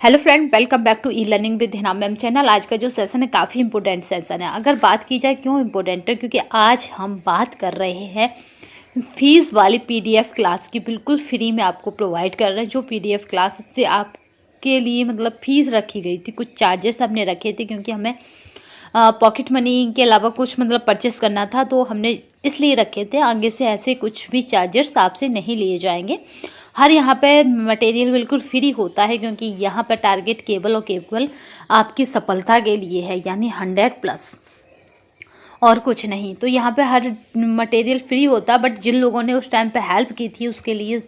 Hello friend, welcome back to e learning with Hina ma'am channel. आज का जो session है काफ़ी इंपॉर्टेंट सेशन है। अगर बात की जाए क्यों इंपॉर्टेंट है, क्योंकि आज हम बात कर रहे हैं फीस वाली पीडीएफ क्लास की। बिल्कुल फ्री में आपको प्रोवाइड कर रहे हैं जो पीडीएफ क्लास से आपके लिए मतलब फीस रखी गई थी। कुछ चार्जेस हमने रखे थे क्योंकि हमें पॉकेट मनी के अलावा कुछ मतलब परचेस करना था, तो हमने इसलिए रखे थे। आगे से ऐसे कुछ भी चार्जेस आपसे नहीं लिए जाएंगे। हर यहाँ पे मटेरियल बिल्कुल फ्री होता है, क्योंकि यहाँ पर टारगेट केवल और केवल आपकी सफलता के लिए है, यानी 100+ और कुछ नहीं। तो यहाँ पे हर मटेरियल फ्री होता है, बट जिन लोगों ने उस टाइम पे हेल्प की थी उसके लिए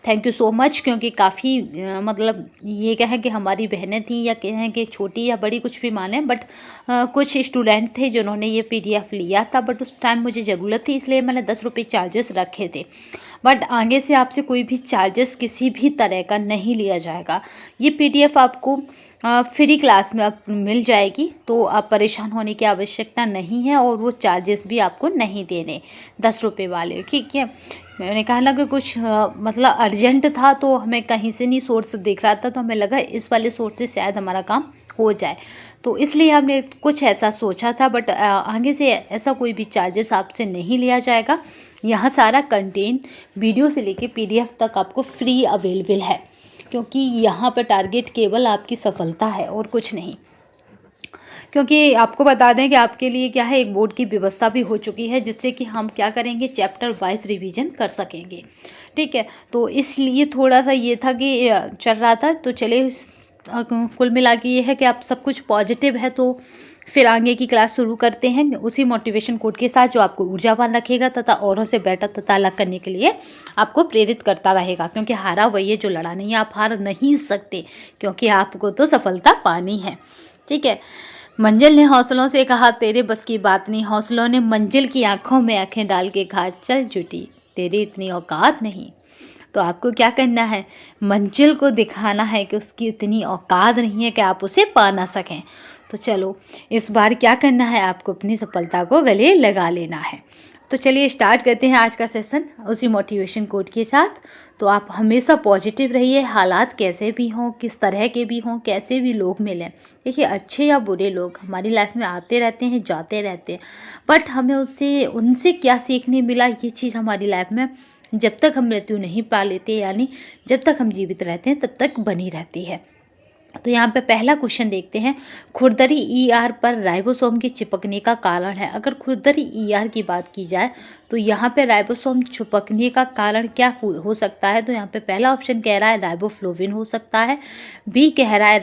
थैंक यू सो मच। क्योंकि काफ़ी मतलब ये कहें कि हमारी बहनें थी या कहें कि छोटी या बड़ी कुछ भी माने, बट कुछ स्टूडेंट थे जिन्होंने ये पीडीएफ लिया था। बट उस टाइम मुझे ज़रूरत थी, इसलिए मैंने 10 रुपये चार्जेस रखे थे। बट आगे से आपसे कोई भी चार्जेस किसी भी तरह का नहीं लिया जाएगा। ये पीडीएफ आपको फ्री क्लास में आप मिल जाएगी, तो आप परेशान होने की आवश्यकता नहीं है। और वो चार्जेस भी आपको नहीं देने 10 रुपये वाले, ठीक है। मैंने कहा ना कि कुछ मतलब अर्जेंट था, तो हमें कहीं से नहीं सोर्स दिख रहा था, तो हमें लगा इस वाले सोर्स से शायद हमारा काम हो जाए, तो इसलिए हमने कुछ ऐसा सोचा था। बट आगे से ऐसा कोई भी चार्जेस आपसे नहीं लिया जाएगा। यहाँ सारा कंटेंट वीडियो से लेके पीडीएफ तक आपको फ्री अवेलेबल है, क्योंकि यहाँ पर टारगेट केवल आपकी सफलता है और कुछ नहीं। क्योंकि आपको बता दें कि आपके लिए क्या है, एक बोर्ड की व्यवस्था भी हो चुकी है, जिससे कि हम क्या करेंगे, चैप्टर वाइज रिवीजन कर सकेंगे, ठीक है। तो इसलिए थोड़ा सा ये था कि चल रहा था, तो चले कुल मिला के ये है कि आप सब कुछ पॉजिटिव है, तो फिर आगे की क्लास शुरू करते हैं उसी मोटिवेशन कोड के साथ, जो आपको ऊर्जावान रखेगा तथा औरों से बेटर तथा अलग करने के लिए आपको प्रेरित करता रहेगा। क्योंकि हारा वही है जो लड़ा नहीं है। आप हार नहीं सकते, क्योंकि आपको तो सफलता पानी है, ठीक है। मंजिल ने हौसलों से कहा, तेरे बस की बात नहीं। हौसलों ने मंजिल की आंखों में आंखें डाल के कहा, चल जुटी, तेरी इतनी औकात नहीं। तो आपको क्या करना है, मंजिल को दिखाना है कि उसकी इतनी औकात नहीं है कि आप उसे पा ना सकें। तो चलो इस बार क्या करना है, आपको अपनी सफलता को गले लगा लेना है। तो चलिए स्टार्ट करते हैं आज का सेशन उसी मोटिवेशन कोड के साथ। तो आप हमेशा पॉजिटिव रहिए, हालात कैसे भी हों, किस तरह के भी हों, कैसे भी लोग मिलें। देखिए, अच्छे या बुरे लोग हमारी लाइफ में आते रहते हैं, जाते रहते हैं, बट हमें उनसे क्या सीखने मिला, ये चीज़ हमारी लाइफ में जब तक हम मृत्यु नहीं पा लेते, यानी जब तक हम जीवित रहते हैं, तब तक बनी रहती है। तो यहाँ पे पहला क्वेश्चन देखते हैं, खुरदरी ईआर पर राइबोसोम के चिपकने का कारण है। अगर खुरदरी ईआर की बात की जाए तो यहाँ पे राइबोसोम चिपकने का कारण क्या हो सकता है। तो यहाँ पे पहला ऑप्शन कह रहा है राइबोफ्लोविन हो सकता है, बी कह रहा है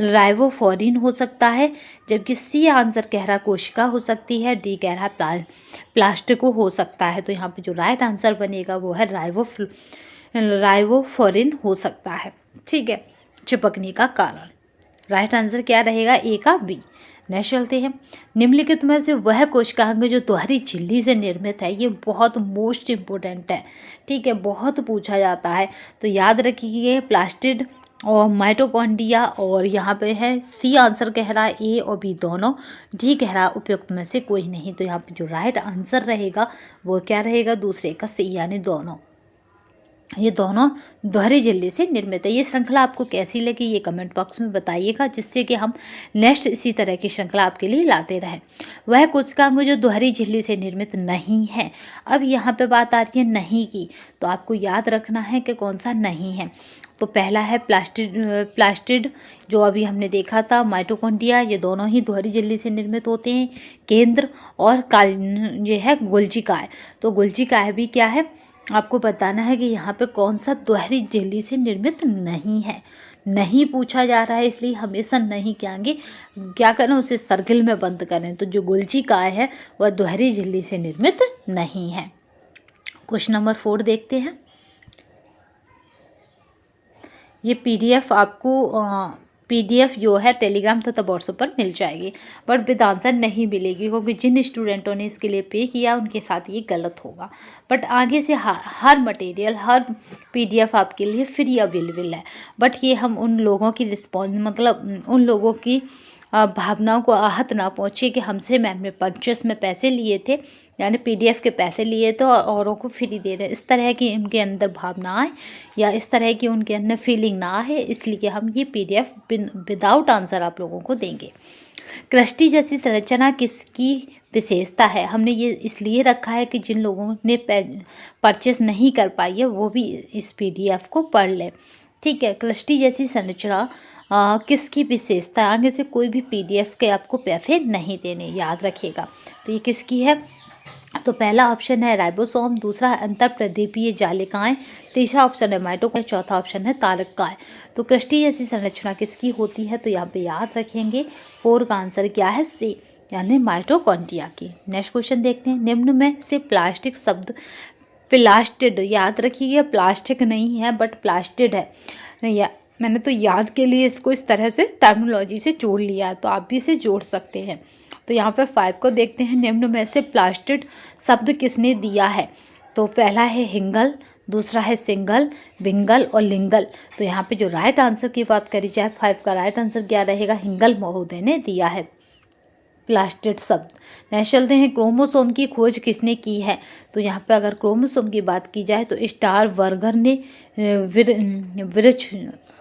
राइबोफोरिन हो सकता है, जबकि सी आंसर कह रहा है कोशिका हो सकती है, डी कह रहा है प्लास्टिको हो सकता है। तो यहाँ पे जो राइट आंसर बनेगा वो है राइबोफोरिन हो सकता है, ठीक है, चिपकने का कारण। राइट आंसर क्या रहेगा, ए का बी। नेक्स्ट चलते हैं, निम्नलिखित में से वह कोशिकांग जो दोहरी झिल्ली से निर्मित है। ये बहुत मोस्ट इम्पोर्टेंट है, ठीक है, बहुत पूछा जाता है। तो याद रखिए, प्लास्टिड और माइटोकॉन्ड्रिया, और यहाँ पे है सी आंसर कह रहा है ए और बी दोनों, डी कह रहा है उपयुक्त में से कोई नहीं। तो यहाँ पे जो राइट आंसर रहेगा वो क्या रहेगा, दूसरे का सी, यानी दोनों। ये दोनों दोहरी झिल्ली से निर्मित है। ये श्रृंखला आपको कैसी लगी, ये कमेंट बॉक्स में बताइएगा, जिससे कि हम नेक्स्ट इसी तरह की श्रृंखला आपके लिए लाते रहें। वह कोशिकांग जो दोहरी झिल्ली से निर्मित नहीं है। अब यहाँ पे बात आ रही है नहीं की, तो आपको याद रखना है कि कौन सा नहीं है। तो पहला है प्लास्टिड जो अभी हमने देखा था, माइटोकॉन्ड्रिया, ये दोनों ही दोहरी झिल्ली से निर्मित होते हैं। केंद्र और ये है गोल्जिकाय। तो गोल्जिकाय भी क्या है, आपको बताना है कि यहाँ पे कौन सा दोहरी झिल्ली से निर्मित नहीं है। नहीं पूछा जा रहा है, इसलिए हमेशा नहीं कहेंगे, क्या करें, उसे सर्किल में बंद करें। तो जो गोल्जिकाय है वह दोहरी झिल्ली से निर्मित नहीं है। क्वेश्चन नंबर 4 देखते हैं। ये पीडीएफ जो है टेलीग्राम तथा व्हाट्सएप पर मिल जाएगी, बट विद आंसर नहीं मिलेगी, क्योंकि जिन स्टूडेंटों ने इसके लिए पे किया उनके साथ ये गलत होगा। बट आगे से हर मटेरियल, हर पीडीएफ आपके लिए फ्री अवेलेबल है। बट ये हम उन लोगों की रिस्पॉन्स मतलब उन लोगों की भावनाओं को आहत ना पहुँचे कि हमसे मैम ने परचेस में पैसे लिए थे, यानी पीडीएफ के पैसे लिए थे और औरों को फ्री दे रहे हैं, इस तरह की उनके अंदर भावना आए या इस तरह की उनके अंदर फीलिंग ना आए, इसलिए हम ये पीडीएफ विदाउट आंसर आप लोगों को देंगे। क्लस्टी जैसी संरचना किसकी विशेषता है? हमने ये इसलिए रखा है कि जिन लोगों ने परचेस नहीं कर पाई है वो भी इस पीडीएफ को पढ़ लें। ठीक है, क्लस्टी जैसी संरचना किसकी विशेषता है? आगे से कोई भी पीडीएफ के आपको पैसे नहीं देने, याद रखिएगा। तो ये किसकी है? तो पहला ऑप्शन है राइबोसोम, दूसरा है अंतःप्रदीपीय जालिकाएं, तीसरा ऑप्शन है माइटोकॉन्ड्रिया, चौथा ऑप्शन है तारकाएं। तो क्लस्टी जैसी संरचना किसकी होती है? तो यहाँ पे याद रखेंगे 4 का आंसर क्या है? सी, यानी माइटोकॉन्ड्रिया की। नेक्स्ट क्वेश्चन देखते हैं, निम्न में से प्लास्टिक शब्द प्लास्टिड, याद रखिएगा प्लास्टिक नहीं है बट प्लास्टिड है। मैंने तो याद के लिए इसको इस तरह से टर्मिनोलॉजी से जोड़ लिया है, तो आप भी इसे जोड़ सकते हैं। तो यहाँ पे 5 को देखते हैं, निम्न में से प्लास्टिड शब्द किसने दिया है? तो पहला है हिंगल, दूसरा है सिंगल, विंगल और लिंगल। तो यहाँ पे जो राइट आंसर की बात करी जाए 5 का राइट आंसर क्या रहेगा? हिंगल महोदय ने दिया है प्लास्टिड शब्द। नेक्स्ट चलते हैं, क्रोमोसोम की खोज किसने की है? तो यहाँ पे अगर क्रोमोसोम की बात की जाए तो स्टार वर्गर ने,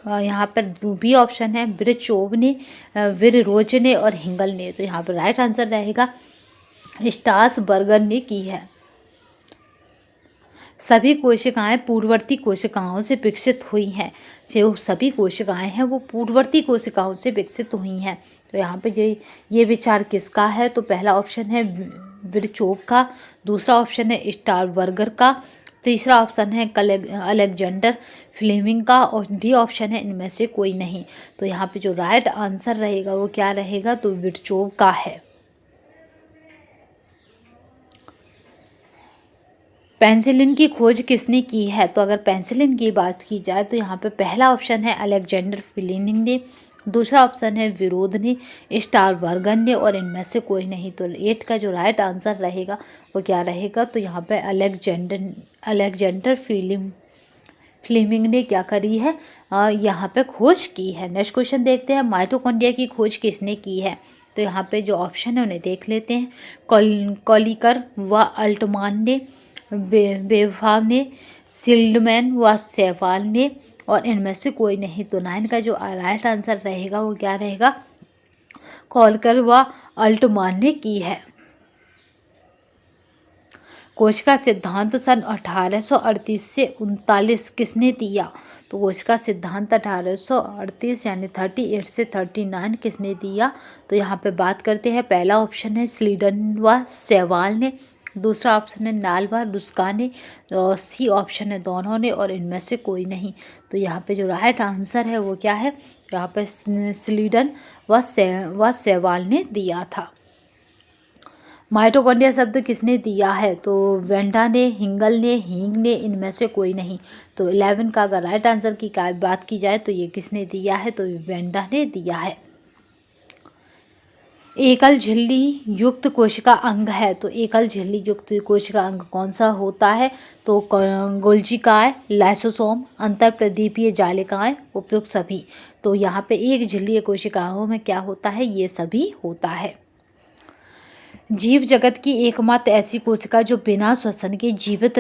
यहाँ पर बी ऑप्शन है, विरचोव ने, विररोज ने और हिंगल ने। तो यहाँ पर राइट आंसर रहेगा स्टार्स बर्गर ने की है। सभी कोशिकाएं पूर्ववर्ती कोशिकाओं से विकसित हुई हैं। जो सभी कोशिकाएं हैं वो पूर्ववर्ती कोशिकाओं से विकसित हुई हैं। तो यहाँ पे ये विचार किसका है? तो पहला ऑप्शन है विरचोव का, दूसरा ऑप्शन है स्टार बर्गर का, तीसरा ऑप्शन है अलेक्जेंडर फ्लेमिंग का और डी ऑप्शन है इनमें से कोई नहीं। तो यहाँ पे जो राइट आंसर रहेगा वो क्या रहेगा? तो विरचोव का है। पेंसिलिन की खोज किसने की है? तो अगर पेंसिलिन की बात की जाए तो यहाँ पे पहला ऑप्शन है अलेक्जेंडर फ्लेमिंग ने, दूसरा ऑप्शन है विरोध ने, स्टार बर्गर ने और इनमें से कोई नहीं। तो 8 का जो राइट आंसर रहेगा वो क्या रहेगा? तो यहाँ पे अलेक्जेंडर फ्लेमिंग ने क्या करी है? यहाँ पे खोज की है। नेक्स्ट क्वेश्चन देखते हैं, माइटोकॉन्ड्रिया की खोज किसने की है? तो यहाँ पे जो ऑप्शन है उन्हें देख लेते हैं, कॉलिकर व अल्टमान ने, बेवाव ने, सिल्डमैन व सेवाल ने और इनमें से कोई नहीं। तो 9 का जो राइट आंसर रहेगा वो क्या रहेगा? कॉलकर व अल्टमान ने की है। कोशिका सिद्धांत सन 1838 से 39 किसने दिया? तो कोशिका सिद्धांत 1838 यानी 38 से 39 किसने दिया? तो यहाँ पे बात करते हैं, पहला ऑप्शन है स्लीडन व सेवाल ने, दूसरा ऑप्शन है नाल व रुस्का ने और सी ऑप्शन है दोनों ने और इनमें से कोई नहीं। तो यहाँ पे जो राइट आंसर है वो क्या है? यहाँ पे स्लीडन व सेवाल ने दिया था। माइटोकॉन्ड्रिया शब्द किसने दिया है? तो वेंडा ने, हिंगल ने, हींग ने, इनमें से कोई नहीं। तो 11 का अगर राइट आंसर की बात की जाए तो ये किसने दिया है? तो वेंडा ने दिया है। एकल झिल्ली युक्त कोशिका अंग है। तो एकल झिल्ली युक्त कोशिका अंग कौन सा होता है? तो गोल्जिकाएं, लाइसोसोम, अंतःप्रदीपीय जालिकाएं, उपयुक्त सभी। तो यहाँ पे एक झिल्ली कोशिकाओं में क्या होता है? ये सभी होता है। जीव जगत की एकमात्र ऐसी कोशिका जो बिना श्वसन के जीवित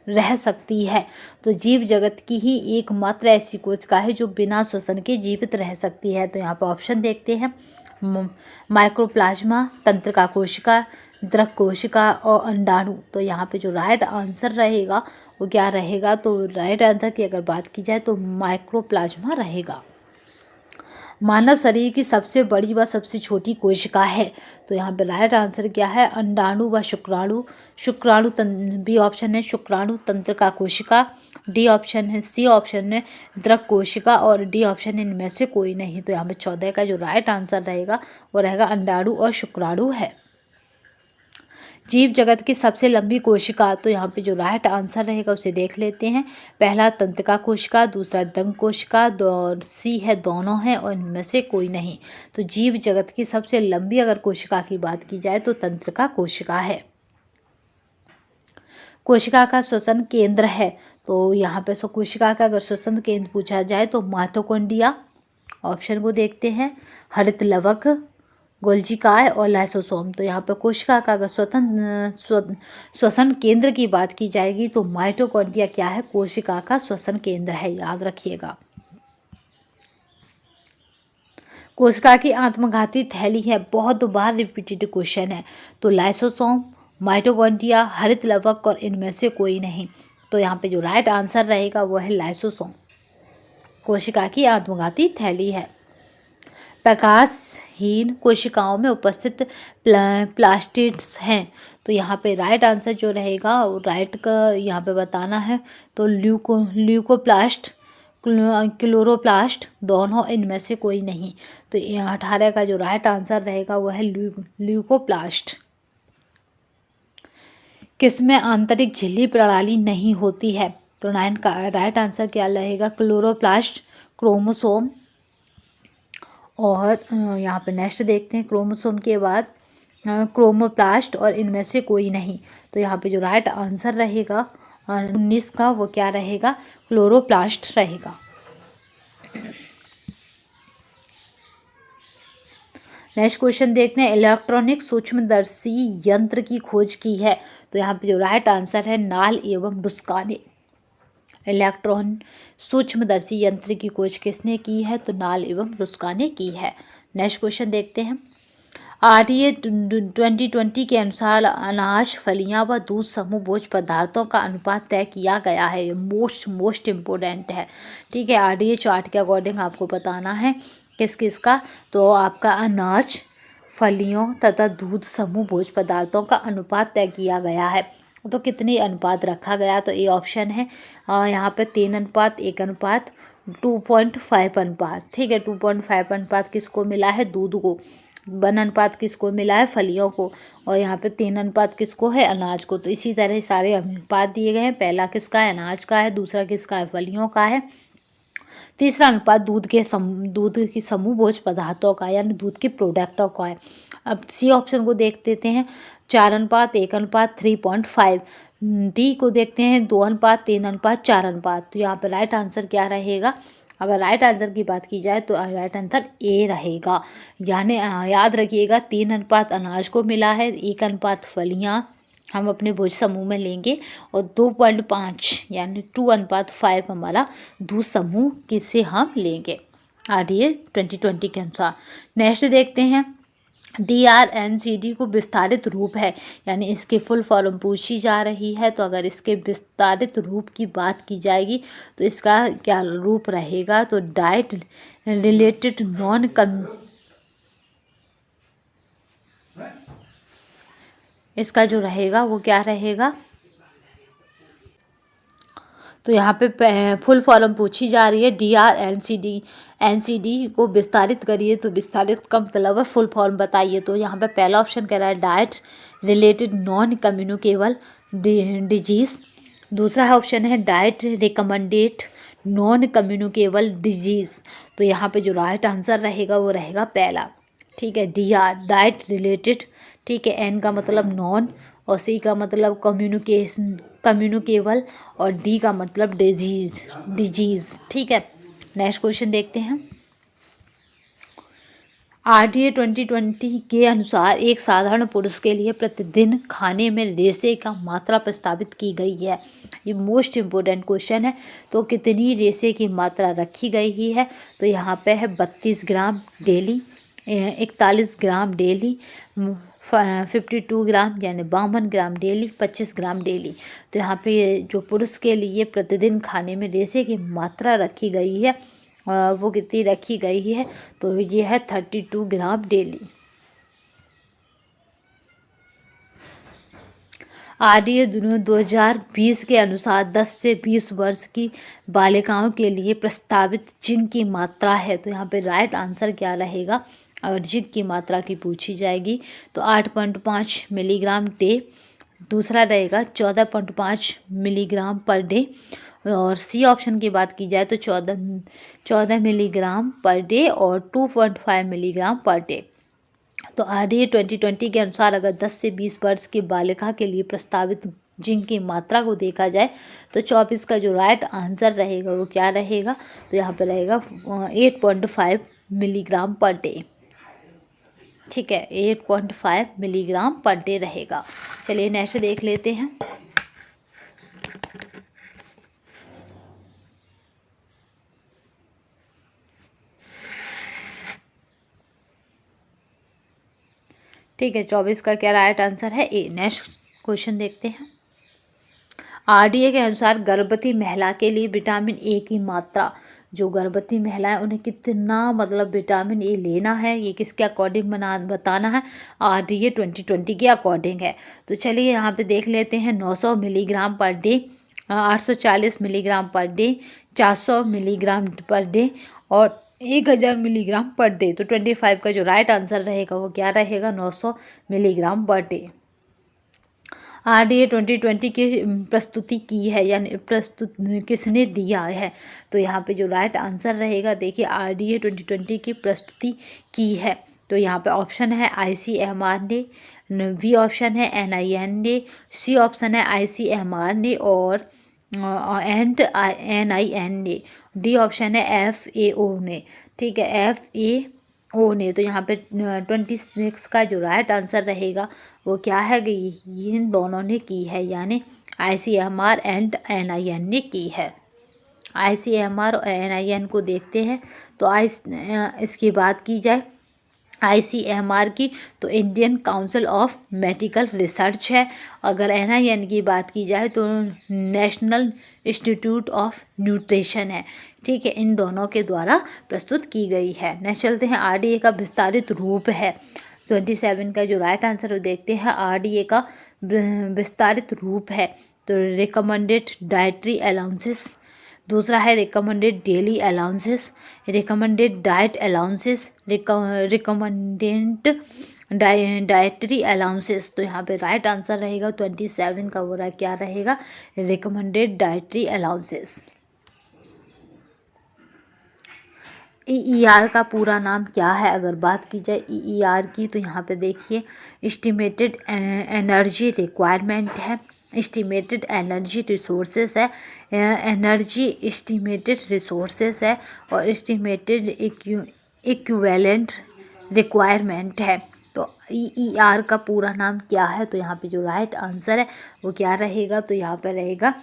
रह सकती है। तो जीव जगत की ही एकमात्र ऐसी कोशिका है जो बिना श्वसन के जीवित रह सकती है। तो यहाँ पर ऑप्शन देखते हैं, माइक्रोप्लाज्मा, तंत्रिका कोशिका, द्रव कोशिका और अंडाणु। तो यहाँ पे जो राइट आंसर रहेगा वो क्या रहेगा? तो राइट आंसर की अगर बात की जाए तो माइक्रोप्लाज्मा रहेगा। मानव शरीर की सबसे बड़ी व सबसे छोटी कोशिका है। तो यहाँ पे राइट आंसर क्या है? अंडाणु व शुक्राणु। बी ऑप्शन है शुक्राणु तंत्रिका कोशिका, डी ऑप्शन है, सी ऑप्शन है द्रव कोशिका और डी ऑप्शन है इनमें से कोई नहीं। तो यहाँ पे 14 का जो राइट आंसर रहेगा वो रहेगा अंडाणु और शुक्राणु है। जीव जगत की सबसे लंबी कोशिका। तो यहाँ पे जो राइट आंसर रहेगा उसे देख लेते हैं, पहला तंत्रिका कोशिका, दूसरा दंग कोशिका, सी है दोनों हैं और इनमें से कोई नहीं। तो जीव जगत की सबसे लंबी अगर कोशिका की बात की जाए तो तंत्रिका कोशिका है। कोशिका का श्वसन केंद्र है। तो यहाँ पे कोशिका का अगर श्वसन केंद्र पूछा जाए तो माइटोकॉन्ड्रिया ऑप्शन को देखते हैं, हरित लवक, गोल्जी काय और लाइसोसोम। तो यहाँ पर कोशिका का अगर श्वसन केंद्र की बात की जाएगी तो माइटोकॉन्ड्रिया क्या है, कोशिका का श्वसन केंद्र है, याद रखिएगा। कोशिका की आत्मघाती थैली है, बहुत बार रिपीटेड क्वेश्चन है। तो लाइसोसोम, माइटोकॉन्ड्रिया, हरित लवक और इनमें से कोई नहीं। तो यहाँ पे जो राइट आंसर रहेगा वो है लाइसोसोम, कोशिका की आत्मघाती थैली है। प्रकाशहीन कोशिकाओं में उपस्थित प्लास्टिड्स हैं। तो यहाँ पे राइट आंसर जो रहेगा वो राइट का यहाँ पे बताना है। तो ल्यूकोप्लास्ट, क्लोरोप्लास्ट, दोनों इनमें से कोई नहीं। तो 18 का जो राइट आंसर रहेगा वो है ल्यूकोप्लास्ट। किसमें आंतरिक झिल्ली प्रणाली नहीं होती है? तो 9 का राइट आंसर क्या रहेगा, क्लोरोप्लास्ट, क्रोमोसोम। और यहाँ पे नेक्स्ट देखते हैं, क्रोमोसोम के बाद क्रोमोप्लास्ट और इनमें से कोई नहीं। तो यहाँ पे जो राइट आंसर रहेगा 19 का वो क्या रहेगा, क्लोरोप्लास्ट रहेगा। नेक्स्ट क्वेश्चन देखते हैं, इलेक्ट्रॉनिक सूक्ष्मदर्शी यंत्र की खोज की है। तो यहाँ पे जो राइट आंसर है नाल एवं डुस्का ने। इलेक्ट्रॉन सूक्ष्मदर्शी यंत्र की खोज किसने की है? तो नाल एवं डुस्का ने की है। नेक्स्ट क्वेश्चन देखते हैं, RDA 2020 के अनुसार अनाज, फलियां व दूध समूह भोज्य पदार्थों का अनुपात तय किया गया है। मोस्ट इम्पोर्टेंट है, ठीक है। RDA चार्ट के अकॉर्डिंग आपको बताना है किस किस का। तो आपका अनाज, फलियों तथा दूध समूह भोज्य पदार्थों का अनुपात तय किया गया है। तो कितनी अनुपात रखा गया? तो ये ऑप्शन है यहाँ पे 3:1, 2.5 अनुपात, ठीक है। 2.5 अनुपात किसको मिला है? दूध को। 1 अनुपात किसको मिला है? फलियों को। और यहाँ पे 3 अनुपात किसको है? अनाज को। तो इसी तरह सारे अनुपात दिए गए हैं। पहला किसका है? अनाज का है। दूसरा किसका है? फलियों का है। तीसरा अनुपात दूध की समूह भोज्य पदार्थों का, यानी दूध के प्रोडक्टों का है। अब सी ऑप्शन को देख देते हैं, 4:1, 3.5। डी को देखते हैं, 2:3, 4 तो यहाँ पर राइट आंसर क्या रहेगा? अगर राइट आंसर की बात की जाए तो राइट आंसर ए रहेगा। यानी याद रखिएगा, 3 अनुपात अनाज को मिला है, 1 अनुपात फलियाँ हम अपने भोज समूह में लेंगे और 2.5 यानी 2:5 हमारा दूध समूह किसे हम लेंगे RDA 2020 के अनुसार। नेक्स्ट देखते हैं, DRNCD को विस्तारित रूप है, यानी इसके फुल फॉर्म पूछी जा रही है। तो अगर इसके विस्तारित रूप की बात की जाएगी तो इसका क्या रूप रहेगा? तो डाइट रिलेटेड नॉन इसका जो रहेगा वो क्या रहेगा? तो यहाँ पे फुल फॉर्म पूछी जा रही है, DRNCD को विस्तारित करिए। तो विस्तारित का मतलब है फुल फॉर्म बताइए। तो यहाँ पे पहला ऑप्शन कह रहा है diet related non communicable disease. दूसरा ऑप्शन है diet recommended non communicable disease. तो यहाँ पे जो राइट आंसर रहेगा वो रहेगा पहला, ठीक है, DR डाइट रिलेटेड, ठीक है। N का मतलब नॉन और C का मतलब कम्युनिकेबल और D का मतलब डिजीज़, ठीक है। नेक्स्ट क्वेश्चन देखते हैं, RDA 2020 के अनुसार एक साधारण पुरुष के लिए प्रतिदिन खाने में रेशे का मात्रा प्रस्तावित की गई है। ये मोस्ट इम्पोर्टेंट क्वेश्चन है। तो कितनी रेशे की मात्रा रखी गई है? तो यहाँ पे है 32 ग्राम डेली, 41 ग्राम डेली, 52 ग्राम यानी 52 ग्राम डेली, 25 ग्राम डेली। तो यहाँ पे जो पुरुष के लिए प्रतिदिन खाने में रेशे की मात्रा रखी गई है वो कितनी रखी गई है? तो ये है 32 ग्राम डेली। RDA 2020 के अनुसार 10 से 20 वर्ष की बालिकाओं के लिए प्रस्तावित जिंक की मात्रा है। तो यहाँ पे राइट आंसर क्या रहेगा? अगर जिंक की मात्रा की पूछी जाएगी तो 8.5 मिलीग्राम डे। दूसरा रहेगा 14.5 मिलीग्राम पर डे। और सी ऑप्शन की बात की जाए तो 14 मिलीग्राम पर डे और 2.5 मिलीग्राम पर डे। तो RDA 2020 के अनुसार अगर 10 से 20 वर्ष की बालिका के लिए प्रस्तावित जिंक की मात्रा को देखा जाए तो 24 का जो राइट आंसर रहेगा वो क्या रहेगा, तो यहाँ पे रहेगा 8.5 मिलीग्राम पर डे। ठीक है, 8.5 मिलीग्राम पर डे रहेगा। चलिए नेक्स्ट देख लेते हैं। ठीक है, 24 का क्या राइट आंसर है, ए। नेक्स्ट क्वेश्चन देखते हैं। आरडीए के अनुसार गर्भवती महिला के लिए विटामिन ए की मात्रा, जो गर्भवती महिला है उन्हें कितना मतलब विटामिन ए लेना है, ये किसके अकॉर्डिंग बताना है, आरडीए 2020 के अकॉर्डिंग है। तो चलिए यहाँ पे देख लेते हैं। 900 milligram per day, 840 milligram per day, 400 milligram per day और 1000 मिलीग्राम पर डे। तो 25 का जो राइट आंसर रहेगा वो क्या रहेगा, 900 मिलीग्राम पर डे। आरडीए 2020 की प्रस्तुति की है, यानी प्रस्तुत किसने दिया है, तो यहाँ पे जो राइट आंसर रहेगा, देखिए आरडीए 2020 की प्रस्तुति की है, तो यहाँ पे ऑप्शन है आईसीएमआर ने, बी ऑप्शन है एनआईएन ने, सी ऑप्शन है आईसीएमआर ने और एंड एनआईएन ने, डी ऑप्शन है एफएओ ने। ठीक है, एफएओ ने। तो यहाँ पे 26 का जो राइट आंसर रहेगा वो क्या है, इन दोनों ने की है, यानी आईसीएमआर एंड एनआईएन ने की है। आईसीएमआर और एनआईएन को देखते हैं। तो इसकी बात की जाए आईसीएमआर की, तो Indian council of medical research है। अगर एनआईएन की बात की जाए तो नेशनल इंस्टीट्यूट ऑफ न्यूट्रिशन है। ठीक है, इन दोनों के द्वारा प्रस्तुत की गई है। नेक्स्ट चलते हैं, आरडीए का विस्तारित रूप है। 27 का जो राइट आंसर वो देखते हैं। आरडीए का विस्तारित रूप है तो रिकमेंडेड डाइटरी अलाउंसेस, दूसरा है recommended daily allowances, recommended diet allowances, recommended dietary allowances. तो यहाँ पे राइट आंसर रहेगा 27 का वो क्या रहेगा, रिकमेंडेड डाइटरी अलाउंसेस। ईईआर का पूरा नाम क्या है, अगर बात की जाए ईईआर की, तो यहाँ पे देखिए एस्टिमेटेड एनर्जी रिक्वायरमेंट है, एस्टिमेटेड एनर्जी रिसोर्सेस है, एनर्जी एस्टिमेटेड रिसोर्सेस है और एस्टिमेटेड इक्विवेलेंट रिक्वायरमेंट है। तो ईईआर का पूरा नाम क्या है, तो यहाँ पे जो राइट आंसर है वो क्या रहेगा, तो यहाँ पे रहेगा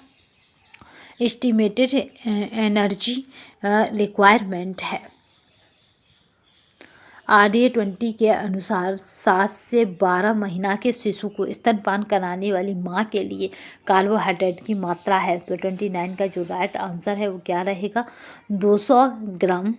एस्टिमेटेड एनर्जी रिक्वायरमेंट है। आरडीए 20 के अनुसार 7 से 12 महीना के शिशु को स्तनपान कराने वाली माँ के लिए कार्बोहाइड्रेट की मात्रा है। तो 29 का जो राइट आंसर है वो क्या रहेगा, 200 ग्राम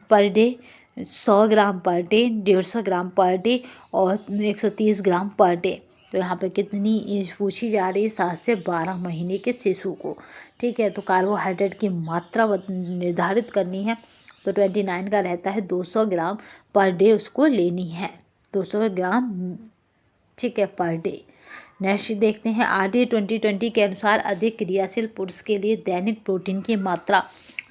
पर डे, 100 ग्राम पर डे, 150 ग्राम पर डे और 130 ग्राम पर डे। तो यहाँ पे कितनी एज पूछी जा रही है, 7 से 12 महीने के शिशु को। ठीक है, तो कार्बोहाइड्रेट की मात्रा निर्धारित करनी है। तो 29 का रहता है 200 ग्राम पर डे उसको लेनी है, 200 ग्राम। ठीक है, पर डे। नेक्स्ट देखते हैं, आरडीए 2020 के अनुसार अधिक क्रियाशील पुरुष के लिए दैनिक प्रोटीन की मात्रा,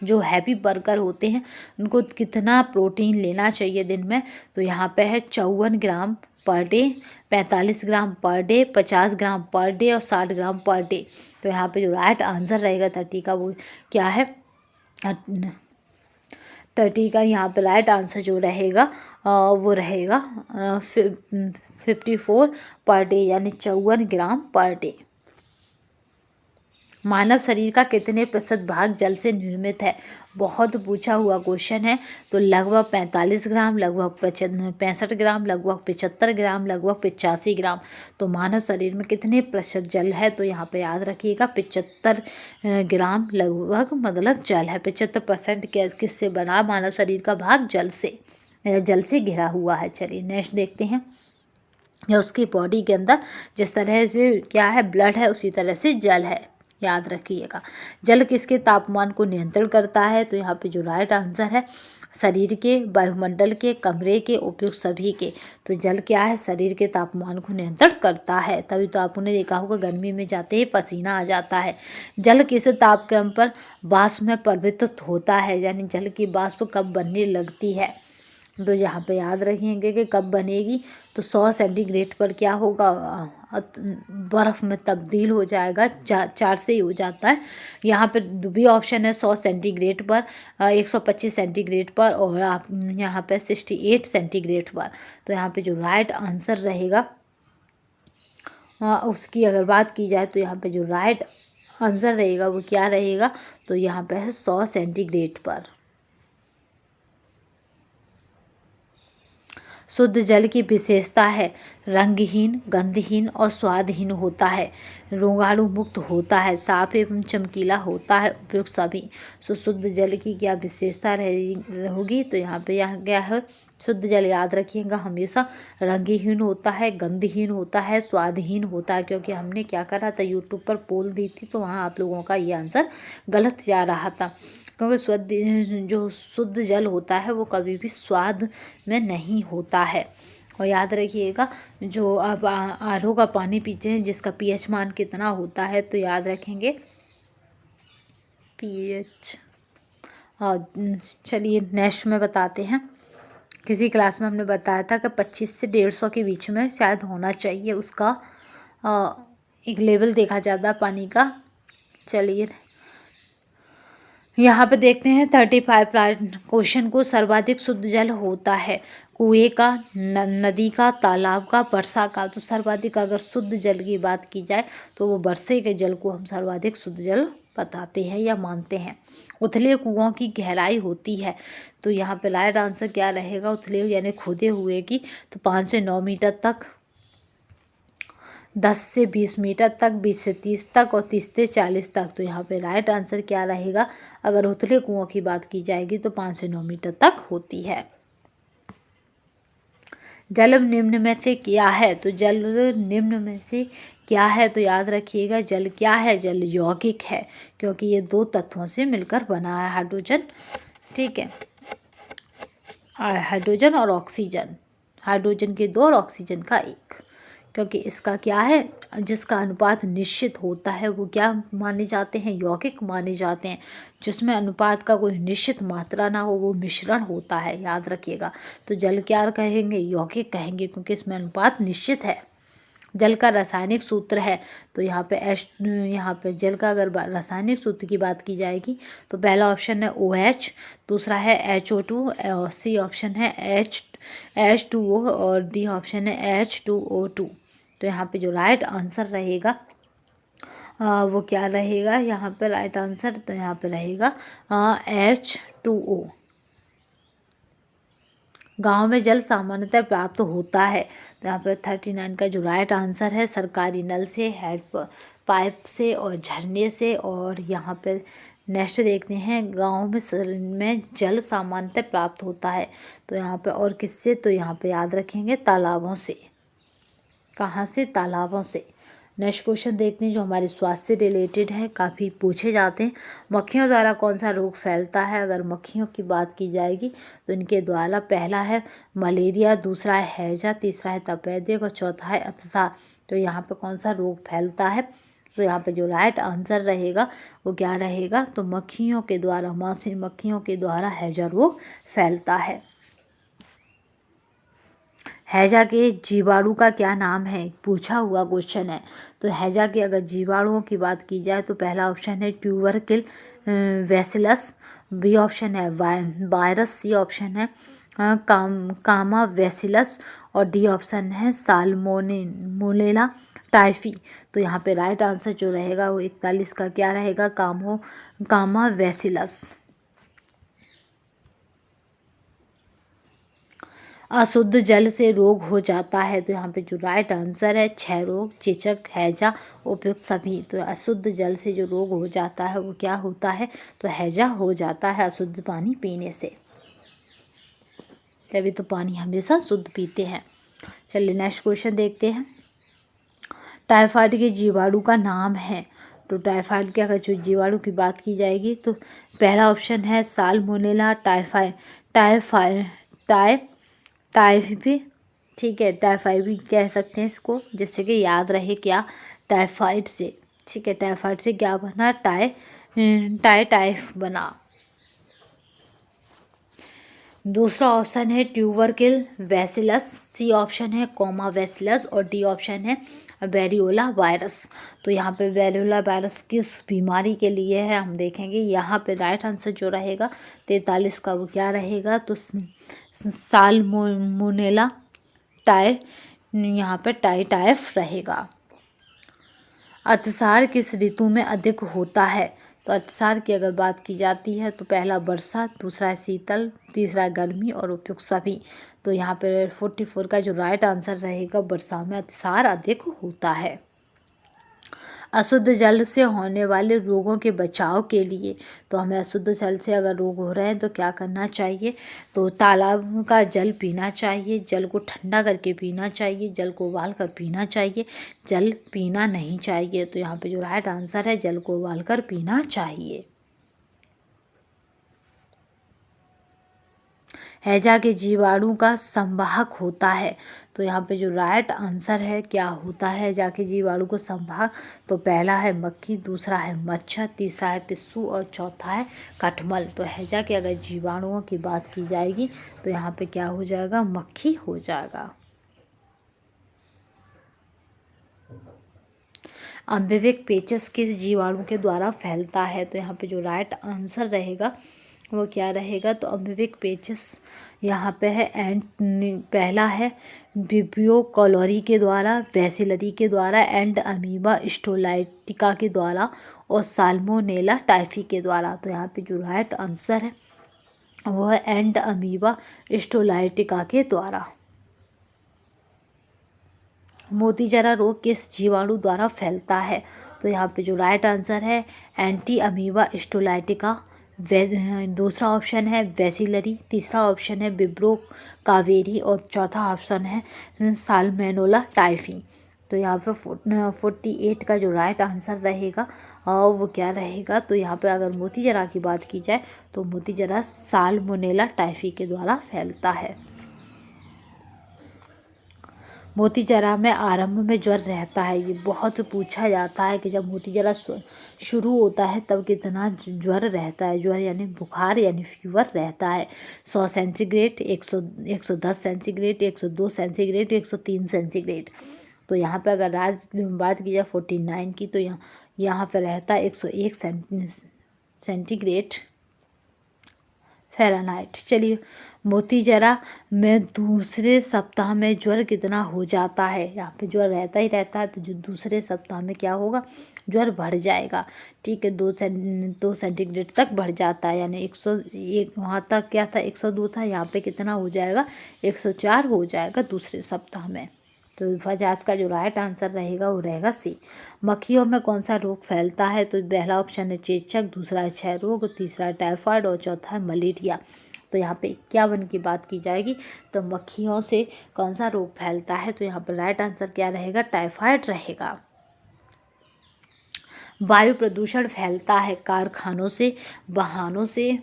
जो हैवी बर्गर होते हैं उनको कितना प्रोटीन लेना चाहिए दिन में, तो यहाँ पे है 54 ग्राम पर डे, 45 ग्राम पर डे, 50 ग्राम पर डे और 60 ग्राम पर डे। तो यहाँ पे जो राइट आंसर रहेगा 30 का वो क्या है, 30 का यहाँ पे राइट आंसर जो रहेगा वो रहेगा 54 पर डे, यानी 54 ग्राम पर डे। मानव शरीर का कितने प्रतिशत भाग जल से निर्मित है, बहुत पूछा हुआ क्वेश्चन है। तो लगभग 45 ग्राम, लगभग 65 ग्राम, लगभग 75 ग्राम, लगभग 85 ग्राम। तो मानव शरीर में कितने प्रतिशत जल है, तो यहाँ पे याद रखिएगा 75 ग्राम लगभग मतलब जल है। 75% किससे बना मानव शरीर का भाग, जल से घिरा हुआ है। चलिए नेक्स्ट देखते हैं, या उसकी बॉडी के अंदर जिस तरह से क्या है ब्लड है उसी तरह से जल है, याद रखिएगा। जल किसके तापमान को नियंत्रण करता है, तो यहाँ पे जो राइट आंसर है शरीर के, वायुमंडल के, कमरे के, उपयुक्त सभी के। तो जल क्या है, शरीर के तापमान को नियंत्रण करता है। तभी तो आपने देखा होगा गर्मी में जाते ही पसीना आ जाता है। जल किस तापक्रम पर वाष्प में परिवर्तित होता है, यानी जल की वाष्प कब बनने लगती है, तो यहाँ पे याद रखेंगे कि कब बनेगी, तो 100 सेंटीग्रेड पर क्या होगा, बर्फ़ में तब्दील हो जाएगा। 4 से ही हो जाता है। यहाँ पे भी ऑप्शन है 100 सेंटीग्रेड पर, 125 सेंटीग्रेड पर, और आप यहाँ पे 68 सेंटीग्रेड पर। तो यहाँ पे जो राइट आंसर रहेगा उसकी अगर बात की जाए तो यहाँ पे जो राइट आंसर रहेगा वो क्या रहेगा, तो यहाँ पे है 100 सेंटीग्रेड पर। शुद्ध जल की विशेषता है रंगहीन, गंधहीन और स्वादहीन होता है, रोगाणु मुक्त होता है, साफ एवं चमकीला होता है, उपयुक्त सभी। तो शुद्ध जल की क्या विशेषता होगी, तो यहाँ पे यहाँ क्या है, शुद्ध जल याद रखिएगा हमेशा रंगहीन होता है, गंधहीन होता है, स्वादहीन होता है। क्योंकि हमने क्या करा था, यूट्यूब पर पोल दी थी, तो वहाँ आप लोगों का ये आंसर गलत जा रहा था। क्योंकि जो शुद्ध जल होता है वो कभी भी स्वाद में नहीं होता है। और याद रखिएगा, जो आप आरओ का पानी पीते हैं जिसका पीएच मान कितना होता है, तो याद रखेंगे पीएच। चलिए नेक्स्ट में बताते हैं। किसी क्लास में हमने बताया था कि 25 से 150 के बीच में शायद होना चाहिए उसका एक लेवल देखा जाता है पानी का। चलिए यहाँ पे देखते हैं 35 क्वेश्चन को। सर्वाधिक शुद्ध जल होता है कुएं का, नदी का, तालाब का, वर्षा का। तो सर्वाधिक अगर शुद्ध जल की बात की जाए तो वो वर्षे के जल को हम सर्वाधिक शुद्ध जल बताते हैं या मानते हैं। उथले कुओं की गहराई होती है, तो यहाँ पे राइट आंसर क्या रहेगा, उथले यानी खोदे हुए की, तो 5 से 9 मीटर तक, 10 से 20 मीटर तक, 20 से 30 तक और 30 से 40 तक। तो यहाँ पे राइट आंसर क्या रहेगा, अगर उथले कुओं की बात की जाएगी तो 5 से 9 मीटर तक होती है। जल निम्न में से क्या है, तो जल निम्न में से क्या है, तो याद रखिएगा जल क्या है, जल यौगिक है, क्योंकि ये 2 तत्वों से मिलकर बना है, हाइड्रोजन, ठीक है, हाइड्रोजन और ऑक्सीजन, हाइड्रोजन के 2 और ऑक्सीजन का 1। क्योंकि इसका क्या है, जिसका अनुपात निश्चित होता है वो क्या माने जाते हैं, यौगिक माने जाते हैं। जिसमें अनुपात का कोई निश्चित मात्रा ना हो वो मिश्रण होता है, याद रखिएगा। तो जल क्या कहेंगे, यौगिक कहेंगे, क्योंकि इसमें अनुपात निश्चित है। जल का रासायनिक सूत्र है, तो यहाँ पे जल का अगर रासायनिक सूत्र की बात की जाएगी तो पहला ऑप्शन है OH, दूसरा है HO2, और सी ऑप्शन है H2O और डी ऑप्शन है H2O2। तो यहाँ पे जो राइट आंसर रहेगा वो क्या रहेगा, यहाँ पे राइट आंसर तो यहाँ पे रहेगा H2O। गांव में जल सामान्यतः प्राप्त होता है, तो यहाँ पर 39 का जो राइट आंसर है सरकारी नल से, हेड पाइप से और झरने से। और यहाँ पर नेक्स्ट देखते हैं, गांव में जल सामान्यतः प्राप्त होता है, तो यहाँ पे और किससे, तो यहाँ पे याद रखेंगे तालाबों से। कहाँ से, तालाबों से। नेक्स्ट क्वेश्चन देखते हैं जो हमारे स्वास्थ्य से रिलेटेड है, काफ़ी पूछे जाते हैं। मक्खियों द्वारा कौन सा रोग फैलता है, अगर मक्खियों की बात की जाएगी तो इनके द्वारा पहला है मलेरिया, दूसरा है हैजा, तीसरा है तपेदिक और चौथा है अफसा। तो यहाँ पे कौन सा रोग फैलता है, तो यहाँ पे जो राइट आंसर रहेगा वो क्या रहेगा, तो मक्खियों के द्वारा, मासी मक्खियों के द्वारा हैजा रोग फैलता है। हैजा के जीवाणु का क्या नाम है, पूछा हुआ क्वेश्चन है। तो हैजा के अगर जीवाणुओं की बात की जाए तो पहला ऑप्शन है ट्यूबरकिल वैसिलस, बी ऑप्शन है वायरस, सी ऑप्शन है कामा वैसिलस और डी ऑप्शन है साल्मोनेला टाइफी। तो यहाँ पे राइट आंसर जो रहेगा वो 41 का क्या रहेगा, कामा वैसिलस। अशुद्ध जल से रोग हो जाता है, तो यहाँ पे जो राइट आंसर है क्षय रोग, चेचक, हैजा, उपयुक्त सभी। तो अशुद्ध जल से जो रोग हो जाता है वो क्या होता है, तो हैजा हो जाता है अशुद्ध पानी पीने से। तभी तो पानी हमेशा शुद्ध पीते हैं। चलिए नेक्स्ट क्वेश्चन देखते हैं। टाइफाइड के जीवाणु का नाम है, तो टाइफाइड के अगर जो जीवाणु की बात की जाएगी तो पहला ऑप्शन है साल्मोनेला टाइफी, ठीक है, टाइफाइड भी कह सकते हैं इसको, जिससे कि याद रहे क्या, टाइफाइड से, ठीक है, टाइफाइड से क्या बना, टाइफ बना। दूसरा ऑप्शन है ट्यूबरकिल बैसिलस, सी ऑप्शन है कोमा बैसिलस और डी ऑप्शन है वेरियोला वायरस। तो यहाँ पे वेरियोला वायरस किस बीमारी के लिए है हम देखेंगे। यहाँ पे राइट आंसर जो रहेगा 43 का वो क्या रहेगा, तो साल्मोनेला यहाँ पे टाइफ रहेगा। अतिसार किस ऋतु में अधिक होता है। तो अतिसार की अगर बात की जाती है तो पहला वर्षा, दूसरा है शीतल, तीसरा है गर्मी और उपयुक्त सभी। तो यहाँ पे 44 का जो राइट आंसर रहेगा वर्षा में अतिसार अधिक होता है। अशुद्ध जल से होने वाले रोगों के बचाव के लिए, तो हमें अशुद्ध जल से अगर रोग हो रहे हैं तो क्या करना चाहिए, तो तालाब का जल पीना चाहिए, जल को ठंडा करके पीना चाहिए, जल को उबाल कर पीना चाहिए, जल पीना नहीं चाहिए। तो यहाँ पे जो राइट आंसर है जल को उबाल कर पीना चाहिए। हैजा के जीवाणु का संवाहक होता है। तो यहाँ पे जो राइट आंसर है क्या होता है हैजा के जीवाणु को संवाहक, तो पहला है मक्खी, दूसरा है मच्छर, तीसरा है पिस्सू और चौथा है कठमल। तो हैजा के अगर जीवाणुओं की बात की जाएगी तो यहाँ पे क्या हो जाएगा, मक्खी हो जाएगा। अम्बिविक पेचिस किस जीवाणु के द्वारा फैलता है। तो यहाँ पे जो राइट आंसर रहेगा वो क्या रहेगा, तो अम्बिविक पेचिस यहाँ पे है पहला है विब्रियो कॉलोरी के द्वारा, बैसिलरी के द्वारा, एंड अमीबा स्टोलाइटिका के द्वारा और साल्मोनेला टाइफी के द्वारा। तो यहाँ पे जो राइट आंसर है वो है एंड अमीबा स्टोलाइटिका के द्वारा। मोतीजरा रोग किस जीवाणु द्वारा फैलता है। तो यहाँ पे जो राइट आंसर है एंटी अमीबा स्टोलाइटिका, दूसरा ऑप्शन है बैसिलरी, तीसरा ऑप्शन है विब्रो कावेरी और चौथा ऑप्शन है साल्मोनेला टाइफी। तो यहाँ पे 48 का जो राइट आंसर रहेगा और वो क्या रहेगा, तो यहाँ पे अगर मोतीजरा की बात की जाए तो मोतीजरा साल्मोनेला टाइफी के द्वारा फैलता है। मोतीजरा में आरंभ में ज्वर रहता है, ये बहुत पूछा जाता है कि जब मोतीजरा शुरू होता है तब कितना ज्वर रहता है। ज्वर यानी बुखार यानी फीवर रहता है 100 सेंटीग्रेड, 110 सेंटीग्रेड, 102 सेंटीग्रेड, 103 सेंटीग्रेड। तो यहाँ पे अगर बात की जाए 49 की तो यहाँ पे रहता है 101 सेंटीग्रेड फ़ारेनहाइट। चलिए, मोतीजरा में दूसरे सप्ताह में ज्वर कितना हो जाता है। यहाँ पे ज्वर रहता ही रहता है तो जो दूसरे सप्ताह में क्या होगा, ज्वर बढ़ जाएगा। ठीक है, 2 सेंटीग्रेड तक बढ़ जाता है, यानी 101 वहाँ तक क्या था 102 था, यहाँ पे कितना हो जाएगा 104 हो जाएगा दूसरे सप्ताह में। तो 50 का जो राइट आंसर रहेगा वो रहेगा सी। मक्खियों में कौन सा रोग फैलता है। तो पहला ऑप्शन है चेचक, दूसरा है क्षय रोग, तीसरा है टाइफाइड और चौथा है मलेरिया। तो यहाँ पे 51 की बात की जाएगी तो मक्खियों से कौन सा रोग फैलता है, तो यहाँ पर राइट आंसर क्या रहेगा, टाइफाइड रहेगा। वायु प्रदूषण फैलता है कारखानों से, वाहनों से,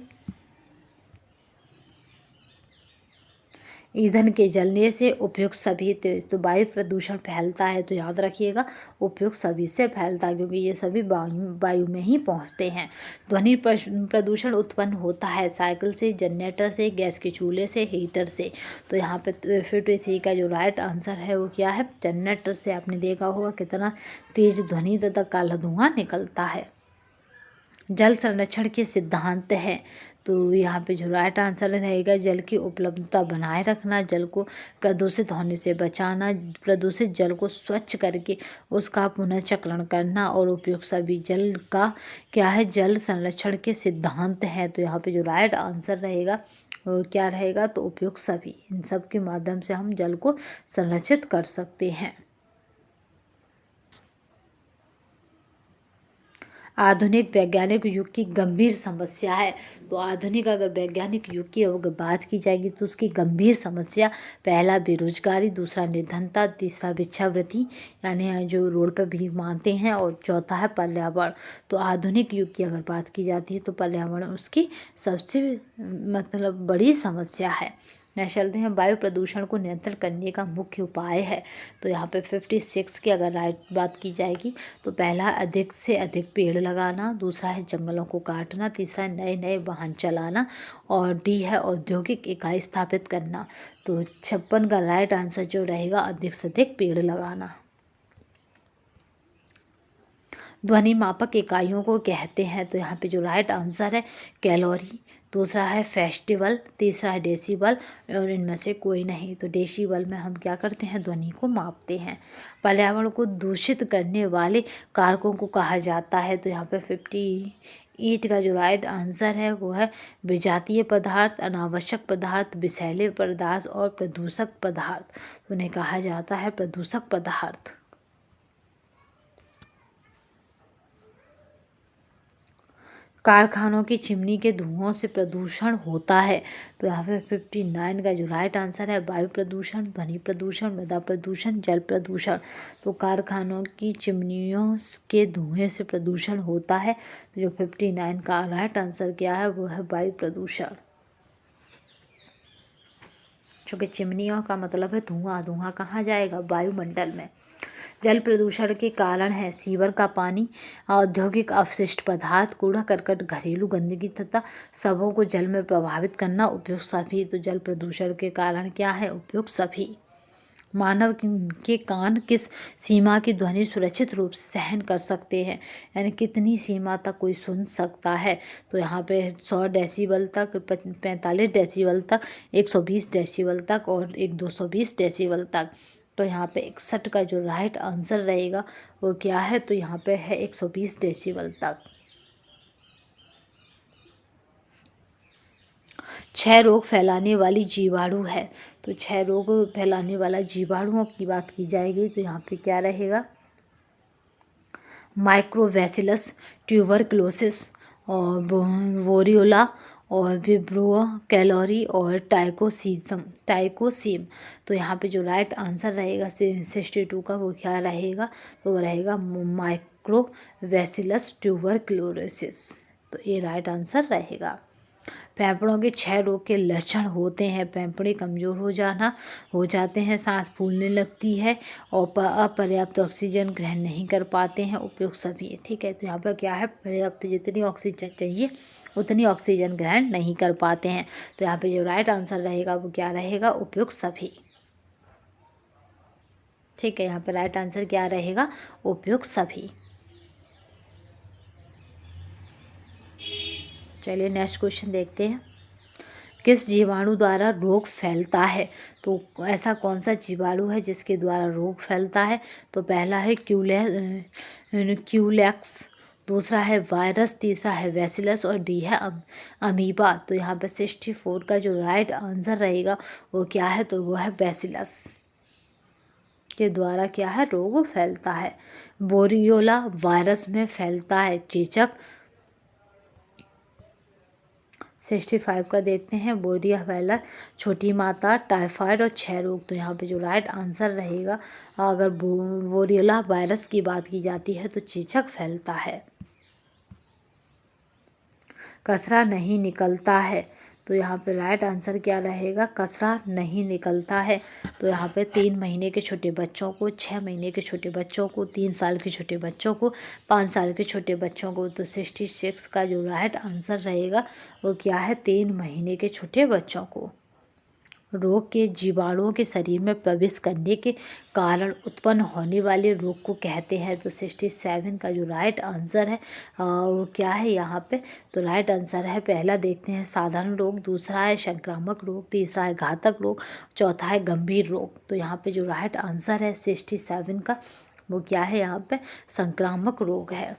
ईंधन के जलने से, उपयुक्त सभी। तो वायु प्रदूषण फैलता है तो याद रखिएगा उपयुक्त सभी से फैलता है, क्योंकि ये सभी वायु में ही पहुंचते हैं। ध्वनि प्रदूषण उत्पन्न होता है साइकिल से, जनरेटर से, गैस के चूल्हे से, हीटर से। तो यहाँ पे 53 का जो राइट आंसर है वो क्या है, जनरेटर से। आपने देखा होगा कितना तेज ध्वनि तथा काला धुआं निकलता है। जल संरक्षण के सिद्धांत है। तो यहाँ पे जो राइट आंसर रहेगा जल की उपलब्धता बनाए रखना, जल को प्रदूषित होने से बचाना, प्रदूषित जल को स्वच्छ करके उसका पुनर्चक्रण करना और उपयुक्त सभी। जल का क्या है, जल संरक्षण के सिद्धांत हैं। तो यहाँ पे जो राइट आंसर रहेगा वो क्या रहेगा, तो उपयुक्त सभी। इन सब के माध्यम से हम जल को संरक्षित कर सकते हैं। आधुनिक वैज्ञानिक युग की गंभीर समस्या है। तो आधुनिक अगर वैज्ञानिक युग की अगर बात की जाएगी तो उसकी गंभीर समस्या, पहला बेरोजगारी, दूसरा निर्धनता, तीसरा भिक्षावृत्ति यानी जो रोड पर भीख मांगते हैं और चौथा है पर्यावरण। तो आधुनिक युग की अगर बात की जाती है तो पर्यावरण उसकी सबसे बड़ी समस्या है। नेक्स्ट चलते हैं, वायु प्रदूषण को नियंत्रण करने का मुख्य उपाय है। तो यहाँ पे 56 की अगर राइट बात की जाएगी तो पहला अधिक से अधिक पेड़ लगाना, दूसरा है जंगलों को काटना, तीसरा है नए नए वाहन चलाना और डी है औद्योगिक इकाई स्थापित करना। तो 56 का राइट आंसर जो रहेगा अधिक से अधिक पेड़ लगाना। ध्वनि मापक इकाइयों को कहते हैं, तो यहाँ पे जो राइट आंसर है कैलोरी, दूसरा है फेस्टिवल, तीसरा है डेसिबल और इनमें से कोई नहीं। तो डेसिबल में हम क्या करते हैं, ध्वनि को मापते हैं। पर्यावरण को दूषित करने वाले कारकों को कहा जाता है। तो यहाँ पे 58 का जो राइट आंसर है वो है विजातीय पदार्थ, अनावश्यक पदार्थ, विषैले पदार्थ और प्रदूषक पदार्थ। उन्हें कहा जाता है प्रदूषक पदार्थ। कारखानों की चिमनी के धुओं से प्रदूषण होता है। तो यहाँ पे 59 का जो राइट आंसर है वायु प्रदूषण, ध्वनि प्रदूषण, मृदा प्रदूषण, जल प्रदूषण। तो कारखानों की चिमनियों के धुएं से प्रदूषण होता है। तो जो 59 का राइट आंसर क्या है वो है वायु प्रदूषण। चूँकि चिमनियों का मतलब है धुआं, धुआं कहाँ जाएगा, वायुमंडल में। जल प्रदूषण के कारण है सीवर का पानी, औद्योगिक अपशिष्ट पदार्थ, कूड़ा करकट, घरेलू गंदगी तथा शवों को जल में प्रभावित करना, उपयुक्त सभी। तो जल प्रदूषण के कारण क्या है, उपयुक्त सभी। मानव के कान किस सीमा की ध्वनि सुरक्षित रूप से सहन कर सकते हैं, यानी कितनी सीमा तक कोई सुन सकता है। तो यहाँ पे 100 डेसिबल तक, 45 डेसिबल तक, 120 डेसिबल तक और 220 डेसिबल तक। तो यहाँ पे 61 का जो राइट आंसर रहेगा वो क्या है, तो यहाँ पे है 120 डेसिबल तक। 6 रोग फैलाने वाली जीवाणु है। तो 6 रोग फैलाने वाला जीवाणुओं की बात की जाएगी तो यहाँ पे क्या रहेगा, माइक्रोबैसिलस, ट्यूबरक्लोसिस और वोरियोला और विब्रियो कैलोरी और टाइकोसीम। तो यहाँ पे जो राइट आंसर रहेगा 62 का वो क्या रहेगा, तो वो रहेगा माइक्रोबैसिलस ट्यूबरक्लोसिस। तो ये राइट आंसर रहेगा। फेफड़ों के 6 रोग के लक्षण होते हैं, फेफड़े कमज़ोर हो जाते हैं, सांस फूलने लगती है और अपर्याप्त ऑक्सीजन ग्रहण नहीं कर पाते हैं, उपयुक्त सभी। ठीक है, तो यहाँ पर क्या है, पर्याप्त जितनी ऑक्सीजन चाहिए उतनी ऑक्सीजन ग्रहण नहीं कर पाते हैं। तो यहाँ पे जो राइट आंसर रहेगा वो क्या रहेगा, उपयुक्त सभी। ठीक है, यहाँ पर राइट आंसर क्या रहेगा, उपयुक्त सभी। चलिए नेक्स्ट क्वेश्चन देखते हैं। किस जीवाणु द्वारा रोग फैलता है। तो ऐसा कौन सा जीवाणु है जिसके द्वारा रोग फैलता है। तो पहला है क्यूलैक्स, दूसरा है वायरस, तीसरा है बैसिलस और डी है अमीबा। तो यहाँ पे 64 का जो राइट आंसर रहेगा वो क्या है, तो वो है बैसिलस के द्वारा क्या है, रोग फैलता है। बोरियोला वायरस में फैलता है चेचक। 65 का देखते हैं, बोरिया वायरस, छोटी माता, टाइफाइड और क्षय रोग। तो यहाँ पे जो राइट आंसर रहेगा, अगर बोरियोला वायरस की बात की जाती है तो चेचक फैलता है। कचरा नहीं निकलता है। तो यहाँ पे राइट आंसर क्या रहेगा, कचरा नहीं निकलता है। तो यहाँ पे 3 महीने के छोटे बच्चों को, 6 महीने के छोटे बच्चों को, 3 साल के छोटे बच्चों को, 5 साल के छोटे बच्चों को। तो 66 का जो राइट आंसर रहेगा वो क्या है, 3 महीने के छोटे बच्चों को। रोग के जीवाणुओं के शरीर में प्रवेश करने के कारण उत्पन्न होने वाले रोग को कहते हैं। तो 67 का जो राइट आंसर है वो क्या है यहाँ पे, तो राइट आंसर है, पहला देखते हैं साधारण रोग, दूसरा है संक्रामक रोग, तीसरा है घातक रोग, चौथा है गंभीर रोग। तो यहाँ पे जो राइट आंसर है 67 का वो क्या है, यहाँ पे संक्रामक रोग है।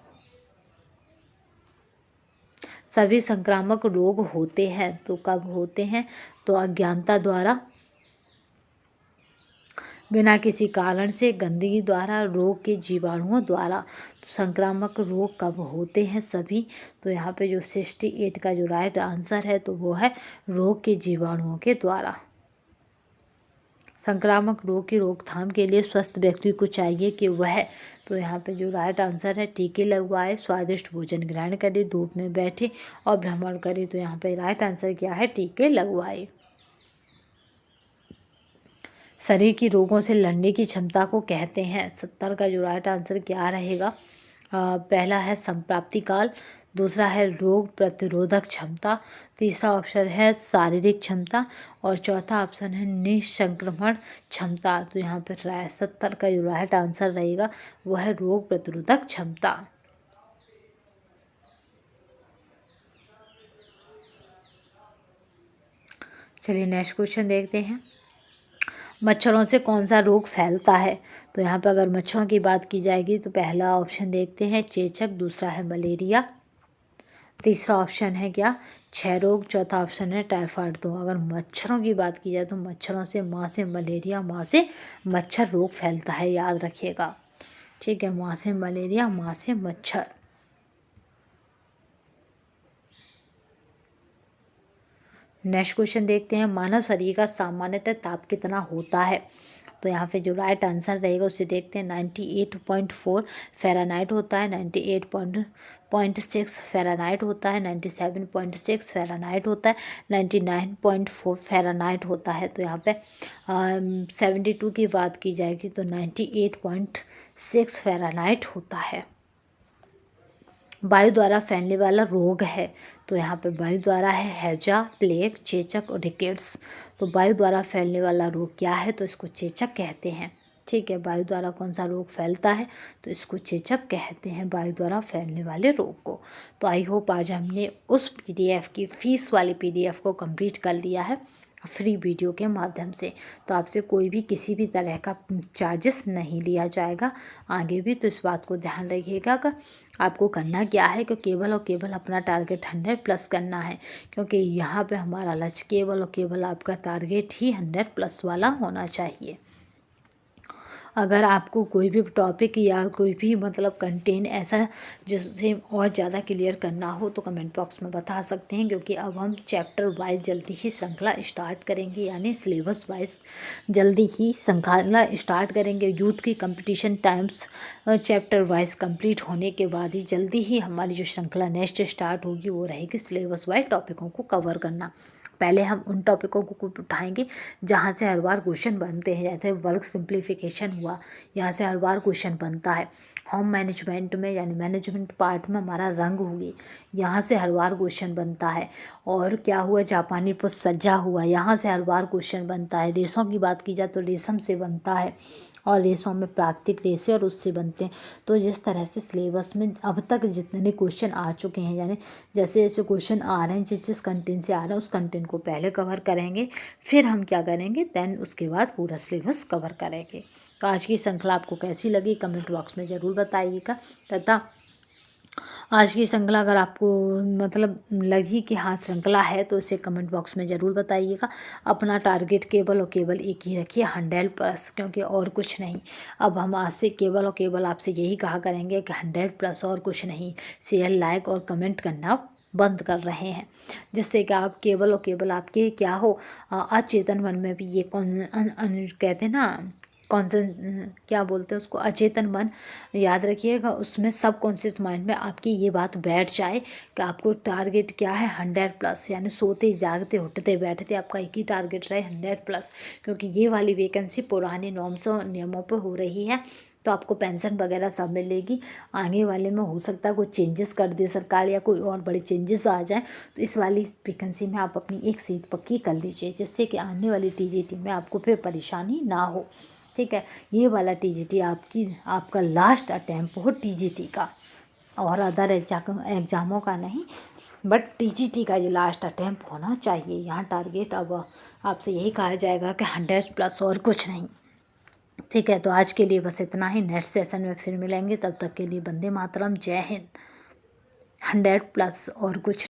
सभी संक्रामक रोग होते हैं, तो कब होते हैं, तो अज्ञानता द्वारा, बिना किसी कारण से, गंदगी द्वारा, रोग के जीवाणुओं द्वारा। तो संक्रामक रोग कब होते हैं, सभी। तो यहाँ पे जो 68 का जो राइट आंसर है तो वो है रोग के जीवाणुओं के द्वारा। संक्रामक रोग की रोकथाम के लिए स्वस्थ व्यक्ति को चाहिए कि वह, तो यहाँ पे जो राइट आंसर है, टीके लगवाए, स्वादिष्ट भोजन ग्रहण करे, धूप में बैठे और भ्रमण करे। तो यहाँ पे राइट आंसर क्या है, टीके लगवाए। शरीर की रोगों से लड़ने की क्षमता को कहते हैं। 70 का जो राइट आंसर क्या रहेगा? पहला है संप्राप्ति काल, दूसरा है रोग प्रतिरोधक क्षमता, तीसरा ऑप्शन है शारीरिक क्षमता और चौथा ऑप्शन है निसंक्रमण क्षमता। तो यहाँ पर 70 का जो राइट आंसर रहेगा वह है रोग प्रतिरोधक क्षमता। चलिए नेक्स्ट क्वेश्चन देखते हैं। मच्छरों से कौन सा रोग फैलता है? तो यहाँ पर अगर मच्छरों की बात की जाएगी तो पहला ऑप्शन देखते हैं चेचक, दूसरा है मलेरिया, तीसरा ऑप्शन है क्या क्षय रोग, चौथा ऑप्शन है टाइफाइड। तो अगर मच्छरों की बात की जाए तो मच्छरों से माँ से मलेरिया, माँ से मच्छर रोग फैलता है, याद रखिएगा। ठीक है, माँ से मलेरिया, माँ से मच्छर। नेक्स्ट क्वेश्चन देखते हैं। मानव शरीर का सामान्यतः ताप कितना होता है? तो यहाँ पे जो राइट आंसर रहेगा उसे देखते हैं। 98.4 फ़ारेनहाइट होता है, 98.6 फ़ारेनहाइट होता है, 97.6 फ़ारेनहाइट होता है, 99.4 फ़ारेनहाइट होता है। तो यहाँ पे 72 की बात की जाएगी तो 98.6 फ़ारेनहाइट होता है। वायु द्वारा फैलने वाला रोग है तो यहाँ पे वायु द्वारा है हैजा, प्लेग, चेचक और रिकेट्स। तो वायु द्वारा फैलने वाला रोग क्या है? तो इसको चेचक कहते हैं। ठीक है, वायु द्वारा कौन सा रोग फैलता है? तो इसको चेचक कहते हैं, वायु द्वारा फैलने वाले रोग को। तो आई होप आज हमने उस PDF की फीस वाली PDF को कंप्लीट कर लिया है फ्री वीडियो के माध्यम से। तो आपसे कोई भी किसी भी तरह का चार्जेस नहीं लिया जाएगा आगे भी। तो इस बात को ध्यान रखिएगा कि आपको करना क्या है कि केवल और केवल अपना टारगेट 100+ करना है, क्योंकि यहाँ पे हमारा लक्ष्य केवल और केवल आपका टारगेट ही 100+ वाला होना चाहिए। अगर आपको कोई भी टॉपिक या कोई भी मतलब कंटेंट ऐसा जिससे और ज़्यादा क्लियर करना हो तो कमेंट बॉक्स में बता सकते हैं, क्योंकि अब हम चैप्टर वाइज जल्दी ही श्रृंखला स्टार्ट करेंगे, यानी सिलेबस वाइज जल्दी ही श्रृंखला स्टार्ट करेंगे। यूथ की competition times chapter wise complete होने के बाद ही जल्दी ही हमारी जो श्रृंखला नेक्स्ट स्टार्ट होगी वो रहेगी सिलेबस वाइज टॉपिकों को कवर करना। पहले हम उन टॉपिकों को उठाएंगे जहाँ से हर बार क्वेश्चन बनते हैं, जैसे वर्क सिंप्लीफिकेशन हुआ, यहाँ से हर बार क्वेश्चन बनता है। होम मैनेजमेंट में यानी मैनेजमेंट पार्ट में हमारा रंग हुई, यहाँ से हर बार क्वेश्चन बनता है। और क्या हुआ, जापानी पुष्प सज्जा हुआ, यहाँ से हर बार क्वेश्चन बनता है। रेशों की बात की जाए तो रेशम से बनता है, और रेशों में प्राकृतिक रेशे और उससे बनते हैं। तो जिस तरह से सिलेबस में अब तक जितने क्वेश्चन आ चुके हैं, यानी जैसे जैसे क्वेश्चन आ रहे हैं, जिस जिस कंटेंट से आ रहे हैं उस कंटेंट को पहले कवर करेंगे, फिर हम क्या करेंगे, देन उसके बाद पूरा सिलेबस कवर करेंगे। तो आज की श्रृंखला आपको कैसी लगी कमेंट बॉक्स में ज़रूर बताइएगा, तथा आज की श्रृंखला अगर आपको मतलब लगी कि हाँ श्रृंखला है तो इसे कमेंट बॉक्स में ज़रूर बताइएगा। अपना टारगेट केवल और केवल एक ही रखिए, 100+, क्योंकि और कुछ नहीं। अब हम आज से केवल और केवल आपसे यही कहा करेंगे कि 100+, और कुछ नहीं। शेयर, लाइक और कमेंट करना बंद कर रहे हैं, जिससे कि आप केवल और केवल आपके क्या हो, अचेतन मन में भी ये कहते हैं ना, क्या बोलते हैं उसको, अचेतन मन, याद रखिएगा, उसमें सब कॉन्शियस माइंड में आपकी ये बात बैठ जाए कि आपको टारगेट क्या है, 100+, यानी सोते जागते उठते बैठते आपका एक ही टारगेट रहे, 100+। क्योंकि ये वाली वैकेंसी पुराने नॉर्म्स और नियमों पर हो रही है, तो आपको पेंशन वगैरह सब मिलेगी। आगे वाले में हो सकता है कोई चेंजेस कर दे सरकार, या कोई और बड़े चेंजेस आ जाए, तो इस वाली वैकेंसी में आप अपनी एक सीट पक्की कर लीजिए, जिससे कि आने वाली TGT में आपको फिर परेशानी ना हो। ठीक है, ये वाला TGT आपका लास्ट अटैम्प्ट हो TGT का, और अदर एग्जामों का नहीं, बट TGT का ये लास्ट अटैम्प्ट होना चाहिए। यहाँ टारगेट अब आपसे यही कहा जाएगा कि 100+, और कुछ नहीं। ठीक है, तो आज के लिए बस इतना ही। नेक्स्ट सेशन में फिर मिलेंगे, तब तक के लिए वंदे मातरम, जय हिंद। 100+, और कुछ